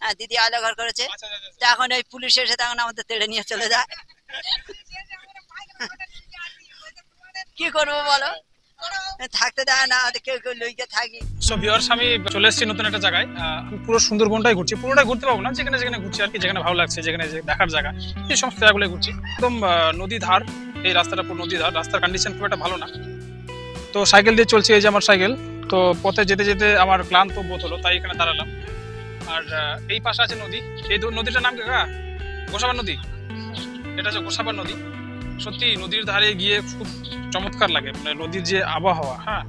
হ্যাঁ দিদি আলাদা ঘর করেছে। তা এখন ওই পুলিশ এসে তখন আমাদের তেড়ে নিয়ে চলে যায়। কি করবো বলো, থাকতে দেয় না, কেউ কেউ লইকে থাকি। সো ভিউয়ার্স, আমি চলে এসেছি নতুন একটা জায়গায়। আমি পুরো সুন্দরবনটাই ঘুরছি, পুরোটা ঘুরতে পারবো না, যেখানে যেখানে ঘুরছি আর কি, যেখানে ভালো লাগছে, যেখানে যে দেখার জায়গা, এই সমস্ত জায়গাগুলো ঘুরছি। একদম নদী ধার, এই রাস্তাটা পুরো নদী ধার, রাস্তার কন্ডিশন খুব একটা ভালো না। তো সাইকেল দিয়ে চলছি, এই যে আমার সাইকেল। তো পথে যেতে যেতে আমার ক্লান্ত বোধ হলো, তাই এখানে দাঁড়ালাম। আর এই পাশে আছে নদী। এই নদীটার নাম কি কাকা? গোসাবার নদী। এটা হচ্ছে গোসাবার নদী। সত্যি নদীর ধারে গিয়ে খুব চমৎকার লাগে, মানে নদীর যে আবহাওয়া, হ্যাঁ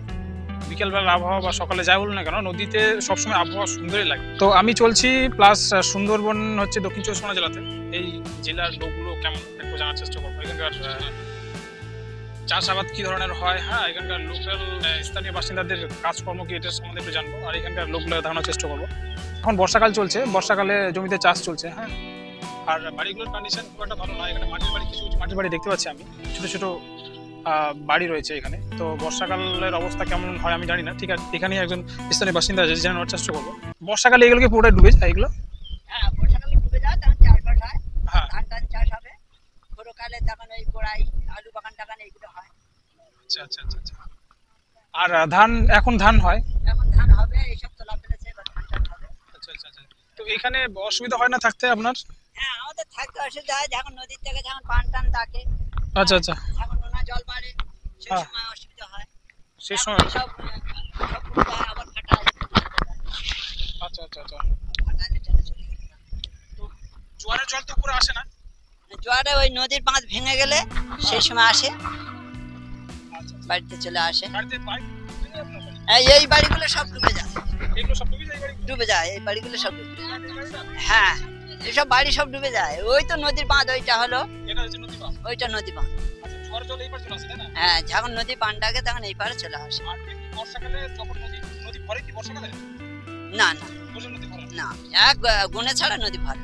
বিকেলবেলার আবহাওয়া বা সকালে যাই বলুন না কেন, নদীতে সবসময় আবহাওয়া সুন্দরই লাগে। তো আমি চলছি, প্লাস সুন্দরবন হচ্ছে দক্ষিণ চব্বিশ পরগনা জেলাতে। এই জেলার লোকগুলো কেমন একটু জানার চেষ্টা করবো, এখানকার চাষাবাদ কি ধরনের হয়, হ্যাঁ এখানকার লোকাল স্থানীয় বাসিন্দাদের কাজকর্ম কি, এটার সম্বন্ধে একটু জানবো, আর এখানকার লোকগুলো দেখানোর চেষ্টা করবো। এখন বর্ষাকাল চলছে, বর্ষাকালে জমিতে চাষ চলছে, হ্যাঁ। আর বাড়িগুলোর কন্ডিশন খুব একটা ভালো নয়, এখানে মাটির বাড়ি, কিছু কিছু মাটির বাড়ি দেখতে পাচ্ছি আমি, ছোট ছোট বাড়ি রয়েছে এখানে। তো বর্ষাকালের অবস্থা কেমন হয় আমি জানি না, ঠিক আছে এখানে একজন স্থানীয় বাসিন্দা আছে, জানার চেষ্টা করবো। বর্ষাকালে এগুলোকে পুরোটা ডুবে যায় এগুলো? হ্যাঁ বর্ষাকালে ডুবে যায়, তখন চাষবাস হয়, ধান টান চাষ হবে। খরকালে তখন ওই গোড়াই আলু বাগান টাগান এইগুলো হয়। আচ্ছা আচ্ছা আচ্ছা আচ্ছা। আর ধান, এখন ধান হয়? এখন ধান হবে, এইসব তোলা ফেলেছে, এবার ধান টান হবে। আচ্ছা আচ্ছা আচ্ছা। তো এখানে অসুবিধা হয় না থাকতে আপনার? হ্যাঁ আমাদের থাকতে অসুবিধা হয়, যখন নদীর থেকে যখন পান টান ডাকে, আচ্ছা আচ্ছা, যখন নোনা জল বাড়ে সেই সময় অসুবিধা হয়। সেই সময় সব আবার ফাটায়। আচ্ছা আচ্ছা আচ্ছা। ফাটালে চলে চলে গেছে। তো জোয়ারের জল তো পুরো আসে না? জোয়ারে ওই নদীর বাঁধ ভেঙে গেলে সেই সময় আসে, বাড়িতে চলে আসে। এই বাড়িগুলো সব ডুবে যায়, ডুবে যায় এই বাড়িগুলো সব ডুবে যায়। হ্যাঁ এইসব বাড়ি সব ডুবে যায়, ওই তো নদীর বাঁধ, ওইটা হলো ওইটা নদী বাঁধ। হ্যাঁ যখন নদী বাঁধ ডাকে তখন এই পারে চলে আসে। না না না, এক গুণে ছাড়া নদী ভরে।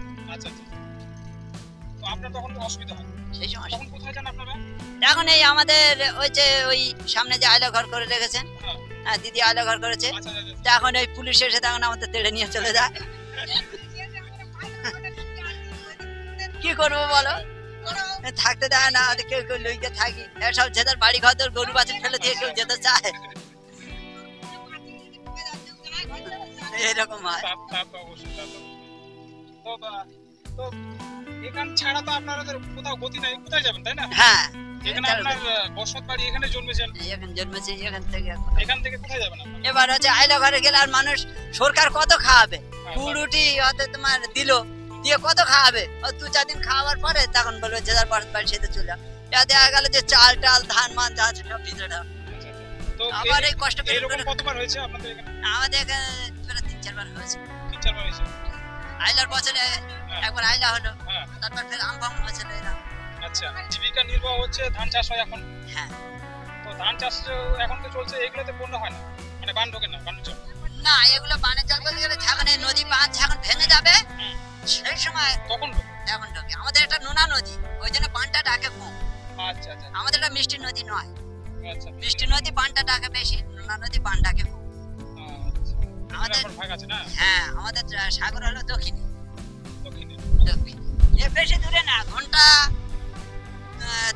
সেই সময় এখন এই আমাদের ওই যে ওই সামনে যে আয়লা ঘর করে রেখেছেন, হ্যাঁ দিদি আয়লা ঘর করেছে। তা এখন ওই পুলিশ এসে তখন আমাদের তেড়ে নিয়ে চলে যায়। কি করবো বলো, থাকতে দেয় না, কেউ কেউ লইকে থাকি, সব যেদের বাড়ি ঘর গরু বাছুর ফেলে দিয়ে কেউ যেতে চায়, এরকম হয়। এখান ছাড়া তো আপনাদের কোথাও গতি নাই, কোথায় যাবেন তাই না? হ্যাঁ এখানে আপনার বসত বাড়ি, এখানে জন্মেছেন, এখানে জন্মেছি, এখান থেকে কোথায় যাবেন আপনারা? এবার হচ্ছে আয়লা ঘরে গেলে আর মানুষ সরকার কত খাওয়াবে, কুড়ুটি হয়তো তোমার দিল দিয়ে কত খাওয়াবে, দু চার দিন খাওয়ার পরে তখন বলবে যে যার বসত বাড়ি সেতে চলে যাও। দেখা গেল যে চাল টাল ধান মান যা আছে সব ভিজে দাও। তো আবার এই কষ্ট এরকম কতবার হয়েছে আপনাদের এখানে? আমাদের এখানে 3-4 বার হয়েছে। 3-4 বার হয়েছে। আইলার বছরে একবার আইলা হলো, তারপর ফের আমবাম হয়েছে না। আচ্ছা, জীবিকা নির্বাহ হচ্ছে ধান চাষ হয় এখন? হ্যাঁ। তো ধান চাষ এখন তো চলছে, এগুলোতে বন্যা হয় না, মানে বান ঢোকে না, বান জল না, এগুলো বানের জল বলতে গেলে যখন এই নদী বাঁধ যখন ভেঙে যাবে সেই সময় তখন এখন ঢোকে। আমাদের এটা নোনা নদী, ওই জন্য বানটা ডাকে কম। আচ্ছা আচ্ছা। আমাদের এটা মিষ্টি নদী নয়। আচ্ছা, মিষ্টি নদী বানটা ডাকে বেশি, নোনা নদী বান ডাকে কম। আমাদের ভাগ আছে না? হ্যাঁ আমাদের সাগর হলো দক্ষিণে। দক্ষিণে এর বেশি দূরে না, ঘন্টা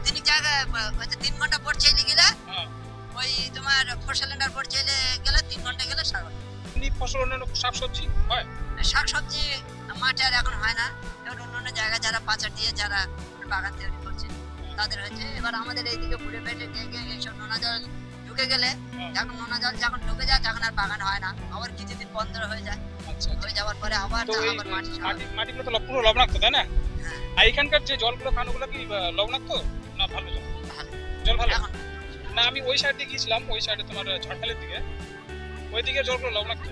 3 জায়গায় 3 ঘন্টা পর চলে গেলে ওই তোমার ফসলেন্ডার পর চলে গেলে 3 ঘন্টা গেলে সাগর। ফসল অন্যান্য শাকসবজি হয়? শাকসবজি মাঠে আর এখন হয় না, এখন অন্য জায়গায় যারা পাচার দিয়ে যারা বাগান তৈরি করছে তাদের হচ্ছে। এবার আমাদের এইদিকে ঘুরে ফেটে ডেকে এইসব নোনা জল ঢুকে গেলে, যখন নোনা জল যখন ঢুকে যায় তখন আর বাগান হয় না, আবার কিছুদিন বন্ধ হয়ে যায়। হয়ে যাওয়ার পরে আবার মাটিগুলো তো পুরো লবণাক্ত তাই না? আর এখানকার যে জলগুলো খান ওগুলো কি লবণাক্ত না ভালো জল? জল ভালো না? আমি ওই সাইড দিয়ে গিয়েছিলাম, ওই সাইডে তোমার ঝড়খালির দিকে, ওই দিকে জলগুলো লবণাক্ত,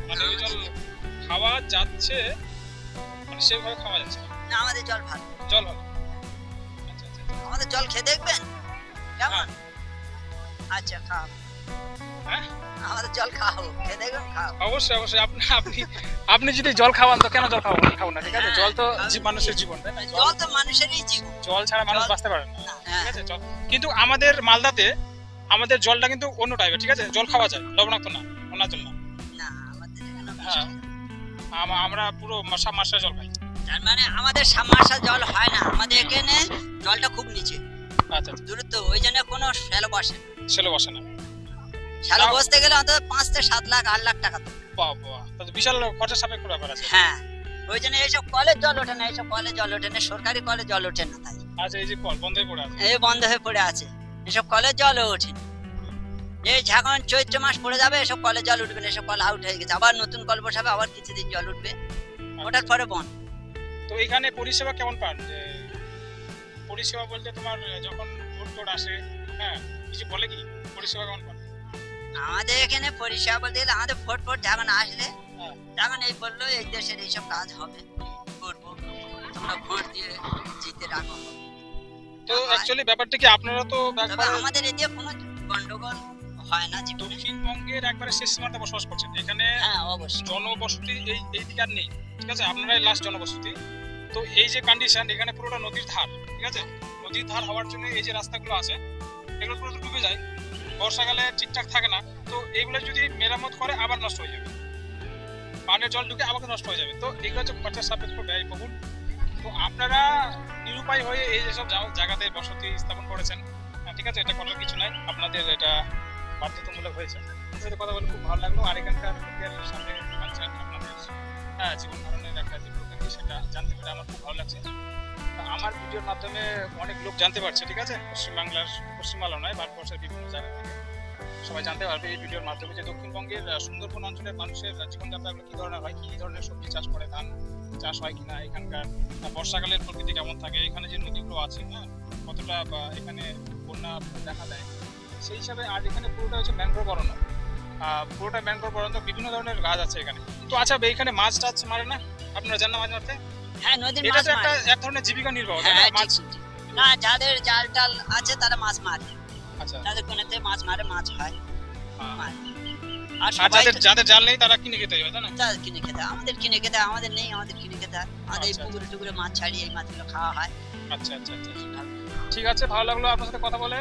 মানে ওই জল খাওয়া যাচ্ছে, মানে সেভাবে খাওয়া যাচ্ছে না। আমাদের জল ভালো, জল ভালো। আমাদের জল খেয়ে দেখবেন কেমন। আচ্ছা খাও, আমাদের জল খাও, খেয়ে দেখবেন খাও। অবশ্যই অবশ্যই। আপনি যদি জল খাওয়ান তো কেন জল খাবো না, ঠিক আছে? জল তো মানুষের জীবন, জল তো মানুষেরই জীবন, জল ছাড়া মানুষ বাঁচতে পারে না, ঠিক আছে? কিন্তু আমাদের মালদাতে আমাদের জলটা কিন্তু অন্য টাইপের, ঠিক আছে? জল খাওয়া যায়, লবণাক্ত না, অন্য জল না। আমাদের আমরা পুরো সাবমার্শাল জল পাই। তার মানে আমাদের সাবমার্শাল জল হয় না, আমাদের এখানে জলটা খুব নিচে, আচ্ছা দূরত্ব, ওই জন্য কোনো শ্যালো বসে না। ছেলে বসে না। শ্যালো বসতে গেলে অন্তত 5 থেকে 7 লাখ 8 লাখ টাকা তো। বাবা, তাহলে বিশাল খরচা সাপেক্ষ ব্যাপার আছে। হ্যাঁ, ওই জন্য এইসব কলের জল ওঠে না, এইসব কলের জল ওঠে না, সরকারি কলের জল ওঠে না। তাই আচ্ছা, এই যে কল বন্ধ হয়ে পড়ে আছে, এই বন্ধ হয়ে পড়ে আছে, এসব কলের জলও ওঠে না। এই যখন চৈত্র মাস পড়ে যাবে এসব কলের জল উঠবে না, এসব কল আউট হয়ে গেছে, আবার নতুন কল বসাবে, আবার কিছুদিন জল উঠবে, ওটার পরে বন্ধ। তো এখানে পরিষেবা কেমন পান? যে পরিষেবা বলতে তোমার যখন ভোট টোট আসে, হ্যাঁ, কিছু বলে কি পরিষেবা কেমন পান? আমাদের এখানে পরিষেবা বলতে গেলে আমাদের ভোট যখন আসলে হ্যাঁ। তখন এই বললো এই দেশের এইসব কাজ হবে, করবো, তোমরা ভোট দিয়ে জিতে রাখো। তো অ্যাকচুয়ালি ব্যাপারটা কি, আপনারা তো তবে আমাদের এদিকে কোনো গন্ডগোল হয় না জীবনে। দক্ষিণবঙ্গের একবারে শেষ সীমান্তে বসবাস করছেন, এখানে হ্যাঁ অবশ্যই জনবসতি এই দিকে আর নেই, ঠিক আছে, আপনারাই লাস্ট জনবসতি। তো এই যে কন্ডিশন, এখানে পুরোটা নদীর ধার, ঠিক আছে, নদীর ধার হওয়ার জন্য এই যে রাস্তাগুলো আছে এগুলো পুরো ডুবে যায়, বর্ষাকালে ঠিকঠাক থাকে না। তো এইগুলো যদি মেরামত করে আবার নষ্ট হয়ে যাবে, পানের জল ঢুকে আবার নষ্ট হয়ে যাবে। তো এগুলো হচ্ছে খরচা সাপেক্ষ, ব্যয়বহুল। তো আপনারা নিরুপায় হয়ে এই যেসব জায়গাতে বসতি স্থাপন করেছেন, ঠিক আছে, এটা করার কিছু নাই, আপনাদের এটা বাধ্যতামূলক হয়েছে। আপনার সাথে কথা বলে খুব ভালো লাগলো। আর এখানকার লোকের সাথে আপনাদের জীবন ধারণের একটা যে প্রকৃতি, সেটা জানতে পেরে আমার খুব ভালো লাগছে। আমার ভিডিওর মাধ্যমে অনেক লোক জানতে পারছে, ঠিক আছে, পশ্চিমবাংলা নয়, ভারতবর্ষের বিভিন্ন জায়গা থেকে সবাই জানতে পারবে এই ভিডিওর মাধ্যমে যে দক্ষিণবঙ্গের সুন্দরবন অঞ্চলের মানুষের জীবনযাত্রাগুলো কি ধরনের হয়, কি ধরনের সবজি চাষ করে, ধান চাষ হয় কিনা, এখানকার বর্ষাকালের প্রকৃতি কেমন থাকে, এখানে যে নদীগুলো আছে, হ্যাঁ, কতটা এখানে বন্যা দেখা দেয় সেই হিসাবে। আর এখানে পুরোটা হচ্ছে ম্যানগ্রোভ অরণ্য, পুরোটা ম্যানগ্রোভ অরণ্য, বিভিন্ন ধরনের গাছ আছে এখানে। তো আচ্ছা, এখানে মাছ টাছ মারে না, আপনারা জান না মাছ মারতে? হ্যাঁ, নদীর এটা মাছ তো একটা মারে। এক ধরনের জীবিকা নির্বাহ, হ্যাঁ, মাছ। না, যাদের জাল টাল আছে তারা মাছ মারে, আচ্ছা, তাদের কোনেতে মাছ মারে, মাছ হয়। আর যাদের জাল নেই তারা কিনে খেতে হয়, তাই না? তাদের কিনে খেতে হয়, আমাদের কিনে খেতে হয়, আমাদের নেই, আমাদের কিনে খেতে হয়, আমাদের এই আচ্ছা, পুকুরে টুকুরে মাছ ছাড়িয়ে এই মাছগুলো খাওয়া হয়। আচ্ছা আচ্ছা আচ্ছা, ঠিক আছে, ভালো লাগলো আপনার সাথে কথা বলে।